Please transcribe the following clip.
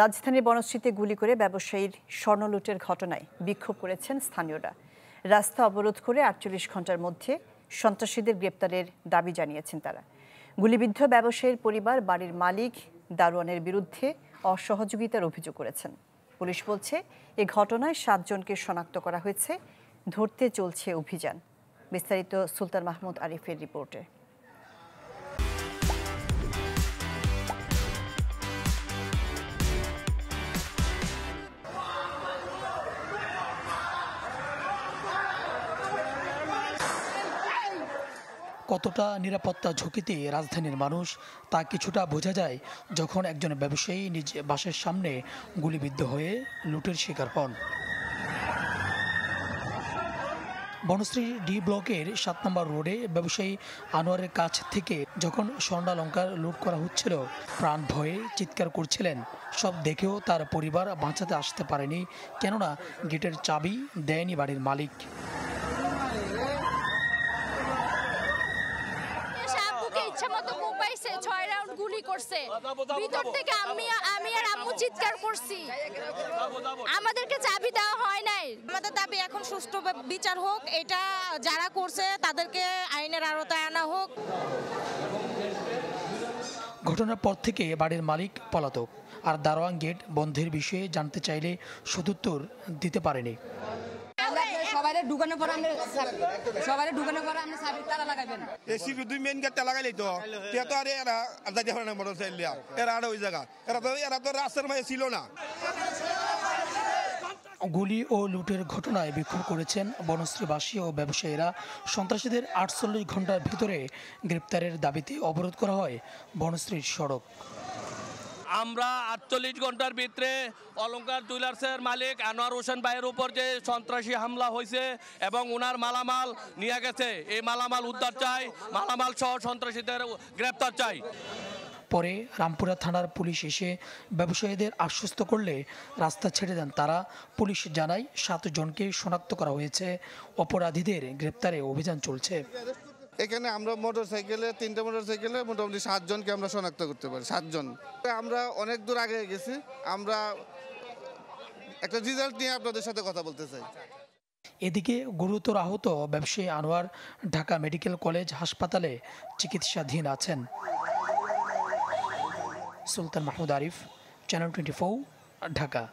রাজধানীর বনশ্রীতে গুলি করে ব্যবসায়ীর স্বর্ণ লুটের ঘটনায় বিক্ষোভ করেছেন স্থানীয়রা। রাস্তা অবরোধ করে ৪৮ ঘণ্টার মধ্যে সন্ত্রাসীদের গ্রেপ্তারের দাবি জানিয়েছেন তারা। গুলিবিদ্ধ ব্যবসায়ীর পরিবার বাড়ির মালিক দারোয়ানের বিরুদ্ধে অসহযোগিতার অভিযোগ করেছেন। পুলিশ বলছে এ ঘটনায় ৭ জনকে শনাক্ত করা হয়েছে, ধরতে চলছে অভিযান। বিস্তারিত সুলতান মাহমুদ আরিফের রিপোর্টে। কতটা নিরাপত্তা ঝুঁকিতে রাজধানীর মানুষ তা কিছুটা বোঝা যায় যখন একজন ব্যবসায়ী নিজ বাসের সামনে গুলিবিদ্ধ হয়ে লুটের শিকার হন। বনশ্রী ডি ব্লকের ৭ নম্বর রোডে ব্যবসায়ী আনোয়ারের কাছ থেকে যখন স্বর্ণালংকার লুট করা হচ্ছিল, প্রাণ ভয়ে চিৎকার করছিলেন। সব দেখেও তার পরিবার বাঁচাতে আসতে পারেনি, কেননা গেটের চাবি দেয়নি বাড়ির মালিক। গুলি করছে, ভিতর থেকে আমি আর আম্মু চিৎকার করছি, আমাদেরকে চাবি দেওয়া হয় নাই। আমাদের দাবি এখন সুষ্ঠু বিচার হোক, এটা যারা করছে তাদেরকে আইনের আওতায় আনা হোক। ঘটনার পর থেকে বাড়ির মালিক পলাতক, আর দারোয়ান গেট বন্ধের বিষয়ে জানতে চাইলে সদুত্তর দিতে পারেনি। সবাই ঢুকানোর পর আমরা সাবির তালা লাগাবেন। এসি দুই মেইন গেটটা লাগাইলেই তো আর এরা যাইতে পারে না মোটরসাইকেল দিয়া, এরা আর ওই জায়গা এরা তো রাস্তার মাঝে ছিল না। গুলি ও লুটের ঘটনায় বিক্ষোভ করেছেন বনশ্রীবাসী ও ব্যবসায়ীরা। সন্ত্রাসীদের ৪৮ ঘণ্টার ভিতরে গ্রেপ্তারের দাবিতে অবরোধ করা হয় বনশ্রীর সড়ক। আমরা ৪৮ ঘন্টার ভিতরে অলংকার জুয়েলার্সের মালিক আনোয়ার হোসেন ভাইয়ের উপর যে সন্ত্রাসী হামলা হয়েছে এবং ওনার মালামাল নিয়ে গেছে, এই মালামাল উদ্ধার চাই, মালামাল সহ সন্ত্রাসীদের গ্রেপ্তার চাই। পরে রামপুরা থানার পুলিশ এসে ব্যবসায়ীদের আশ্বস্ত করলে রাস্তা ছেড়ে দেন তারা। পুলিশ জানায় ৭ জনকে শনাক্ত করা হয়েছে, অপরাধীদের গ্রেপ্তারে অভিযান চলছে। এখানে আমরা তিনটা মোটরসাইকেলে মোটামুটি ৭ জনকে আমরা শনাক্ত করতে পারি। ৭ জন। আমরা অনেক দূর আগে গেছি, আমরা একটা রেজাল্ট নিয়ে আপনাদের সাথে কথা বলতে চাই। এদিকে গুরুতর আহত ব্যবসায়ী আনোয়ার ঢাকা মেডিকেল কলেজ হাসপাতালে চিকিৎসাধীন আছেন। সুলতান মাহমুদ আরিফ, চ্যানেল 24, ঢাকা।